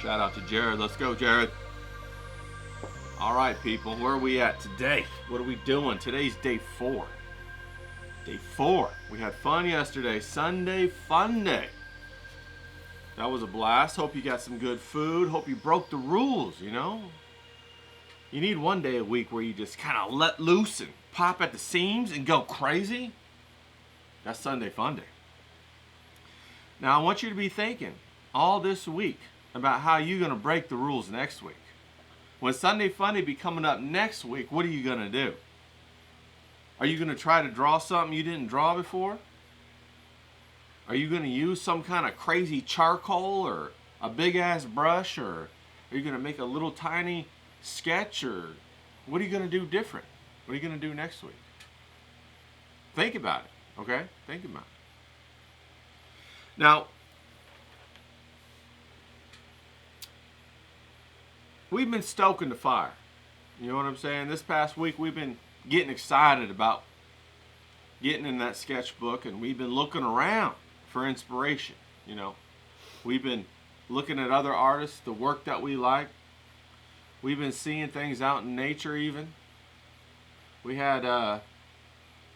Shout out to Jared. Let's go, Jared. All right, people. Where are we at today? What are we doing? Today's day 4. Day 4. We had fun yesterday. Sunday fun day. That was a blast. Hope you got some good food. Hope you broke the rules, you know? You need one day a week where you just kind of let loose and pop at the seams and go crazy. That's Sunday fun day. Now, I want you to be thinking all this week about how you're going to break the rules next week. When Sunday fun day be coming up next week, what are you going to do? Are you going to try to draw something you didn't draw before? Are you going to use some kind of crazy charcoal or a big ass brush, or are you going to make a little tiny sketch, or what are you going to do different? What are you going to do next week? Think about it, okay? Think about it. Now, we've been stoking the fire. You know what I'm saying? This past week we've been getting excited about getting in that sketchbook, and we've been looking around for inspiration. You know, we've been looking at other artists, the work that we like. We've been seeing things out in nature even. We had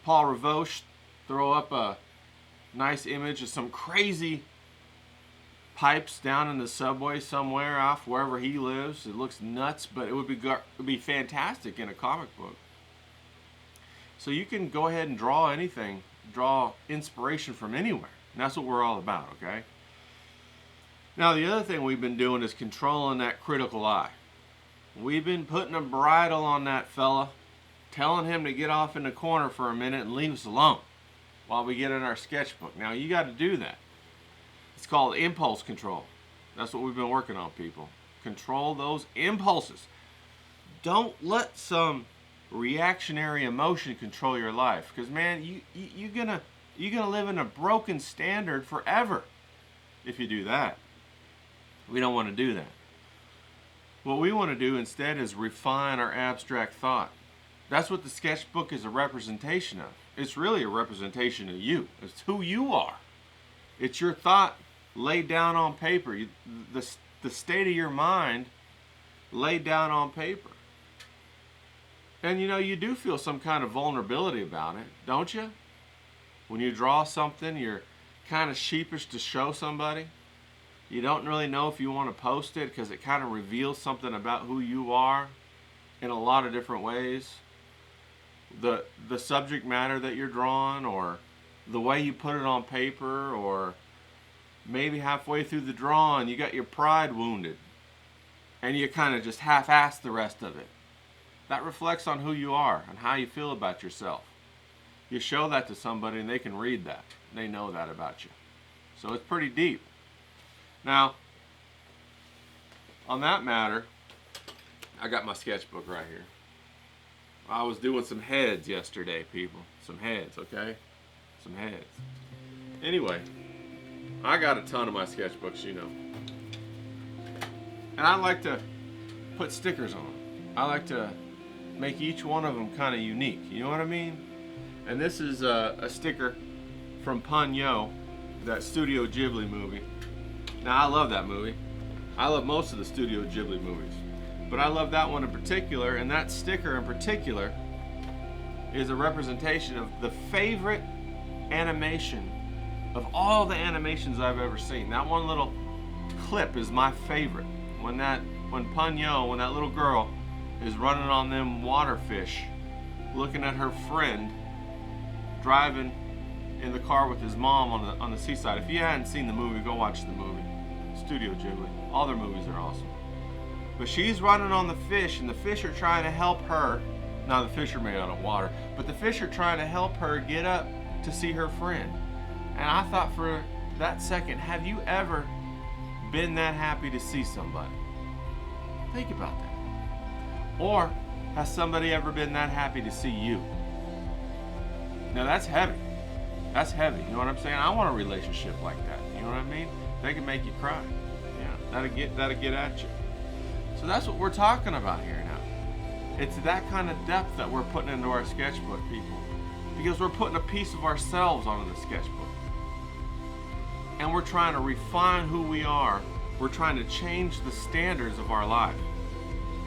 Paul Revoche throw up a nice image of some crazy pipes down in the subway somewhere off wherever he lives. It looks nuts, but it would be fantastic in a comic book. So you can go ahead and draw anything, draw inspiration from anywhere. And that's what we're all about, okay? Now, the other thing we've been doing is controlling that critical eye. We've been putting a bridle on that fella, telling him to get off in the corner for a minute and leave us alone while we get in our sketchbook. Now, you got to do that. It's called impulse control. That's what we've been working on, people. Control those impulses. Don't let some reactionary emotion control your life, because man, you're gonna live in a broken standard forever if you do that. We don't want to do that. What we want to do instead is refine our abstract thought. That's what the sketchbook is a representation of. It's really a representation of you. It's who you are. It's your thought laid down on paper. The state of your mind laid down on paper. And you know, you do feel some kind of vulnerability about it, don't you? When you draw something, you're kind of sheepish to show somebody. You don't really know if you want to post it because it kind of reveals something about who you are in a lot of different ways. The subject matter that you're drawing, or the way you put it on paper, or maybe halfway through the drawing you got your pride wounded and you kind of just half-ass the rest of it. That reflects on who you are and how you feel about yourself. You show that to somebody and they can read that. They know that about you. So it's pretty deep. Now, on that matter, I got my sketchbook right here. I was doing some heads yesterday, people. Some heads, okay? Some heads. Anyway, I got a ton of my sketchbooks, you know. And I like to put stickers on them. I like to make each one of them kind of unique. You know what I mean? And this is a sticker from Punyo, that Studio Ghibli movie. Now, I love that movie. I love most of the Studio Ghibli movies. But I love that one in particular, and that sticker in particular is a representation of the favorite animation of all the animations I've ever seen. That one little clip is my favorite. When that little girl is running on them waterfish, looking at her friend driving in the car with his mom on the seaside. If you hadn't seen the movie, go watch the movie. Studio Ghibli. All their movies are awesome. But she's running on the fish, and the fish are trying to help her. Now, the fish are made out of water, but the fish are trying to help her get up to see her friend. And I thought for that second, have you ever been that happy to see somebody? Think about that. Or has somebody ever been that happy to see you? Now, that's heavy. That's heavy. You know what I'm saying? I want a relationship like that. You know what I mean? They can make you cry. Yeah, that'll get at you. So that's what we're talking about here now. It's that kind of depth that we're putting into our sketchbook, people. Because we're putting a piece of ourselves onto the sketchbook. And we're trying to refine who we are we're trying to change the standards of our life.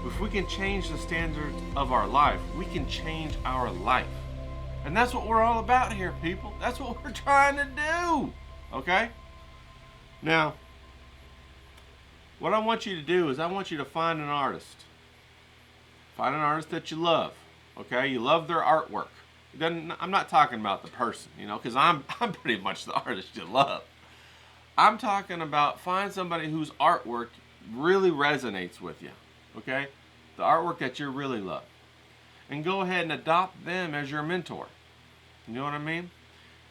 If we can change the standards of our life, we can change our life. And that's what we're all about here, people. That's what we're trying to do. Okay? Now, what I want you to do is I want you to find an artist. Find an artist that you love. Okay? You love their artwork. Then I'm not talking about the person, because I'm pretty much the artist you love. I'm talking about find somebody whose artwork really resonates with you. Okay? The artwork that you really love. And go ahead and adopt them as your mentor. You know what I mean?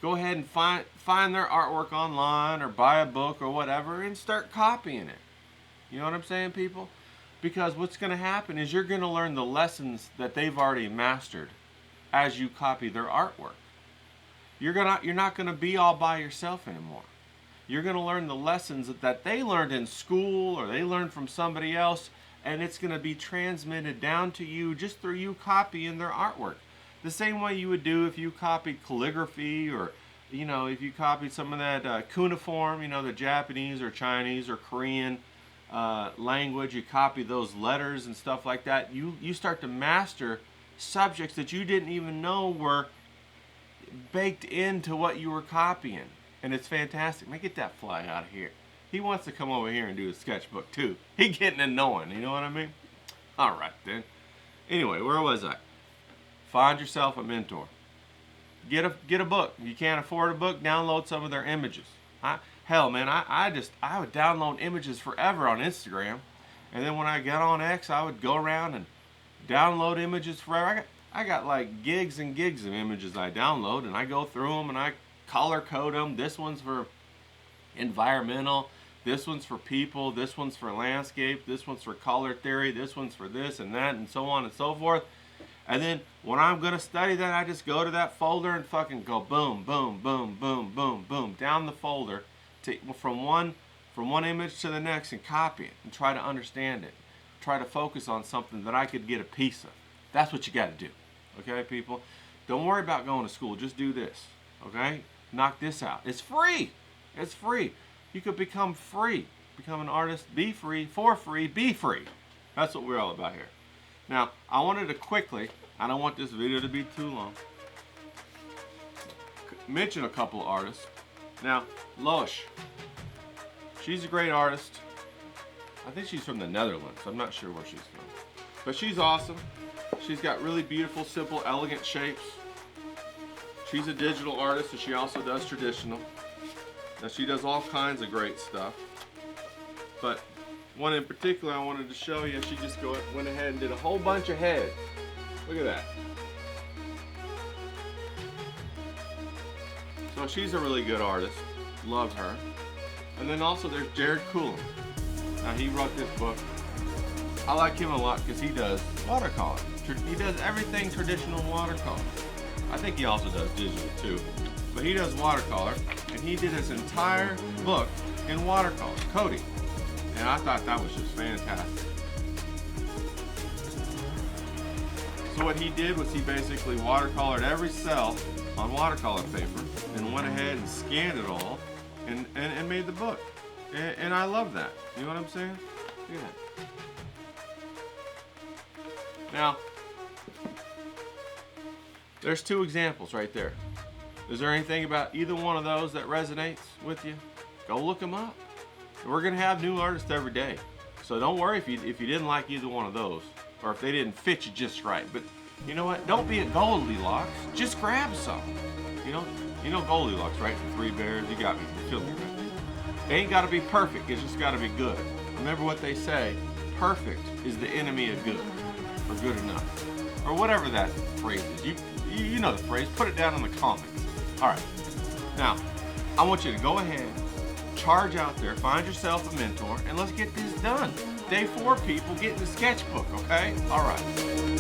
Go ahead and find their artwork online or buy a book or whatever and start copying it. You know what I'm saying, people? Because what's going to happen is you're going to learn the lessons that they've already mastered as you copy their artwork. You're not going to be all by yourself anymore. You're going to learn the lessons that they learned in school or they learned from somebody else, and it's going to be transmitted down to you just through you copying their artwork. The same way you would do if you copied calligraphy or, if you copied some of that cuneiform, the Japanese or Chinese or Korean language, you copy those letters and stuff like that. You start to master subjects that you didn't even know were baked into what you were copying. And it's fantastic. Man, get that fly out of here. He wants to come over here and do a sketchbook too. He getting annoying, you know what I mean? All right then. Anyway, where was I? Find yourself a mentor. Get a book. If you can't afford a book, download some of their images. Hell, man, I would download images forever on Instagram, and then when I got on X, I would go around and download images forever. I got like gigs and gigs of images I download, and I go through them and I color code them. This one's for environmental. This one's for people. This one's for landscape. This one's for color theory. This one's for this and that, and so on and so forth. And then when I'm going to study that, I just go to that folder and fucking go boom, boom, boom, boom, boom, boom, down the folder from one image to the next and copy it and try to understand it. Try to focus on something that I could get a piece of. That's what you got to do. Okay, people? Don't worry about going to school. Just do this. Okay? Knock this out. It's free. It's free. You could become free. Become an artist. Be free. For free. Be free. That's what we're all about here. Now, I wanted to quickly, I don't want this video to be too long, mention a couple of artists. Now, Loish. She's a great artist. I think she's from the Netherlands. I'm not sure where she's from. But she's awesome. She's got really beautiful, simple, elegant shapes. She's a digital artist, and she also does traditional. Now, she does all kinds of great stuff. But one in particular I wanted to show you, she just went ahead and did a whole bunch of heads. Look at that. So she's a really good artist. Love her. And then also there's Cullum. Now he wrote this book. I like him a lot because he does watercolor. He does everything traditional watercolor. I think he also does digital too. But he does watercolor, and he did his entire book in watercolor, coding. And I thought that was just fantastic. So what he did was he basically watercolored every cell on watercolor paper and went ahead and scanned it all and made the book. And I love that. You know what I'm saying? Look at that. Now, there's two examples right there. Is there anything about either one of those that resonates with you? Go look them up. We're going to have new artists every day. So don't worry if you didn't like either one of those, or if they didn't fit you just right. But you know what? Don't be a Goldilocks. Just grab some. You know Goldilocks, right? The Three Bears. You got me. You feel me right? It ain't got to be perfect. It's just got to be good. Remember what they say. Perfect is the enemy of good, or good enough, or whatever that phrase is. You know the phrase. Put it down in the comments. All right. Now, I want you to go ahead, charge out there, find yourself a mentor, and let's get this done. Day 4, people, get in the sketchbook, okay? All right.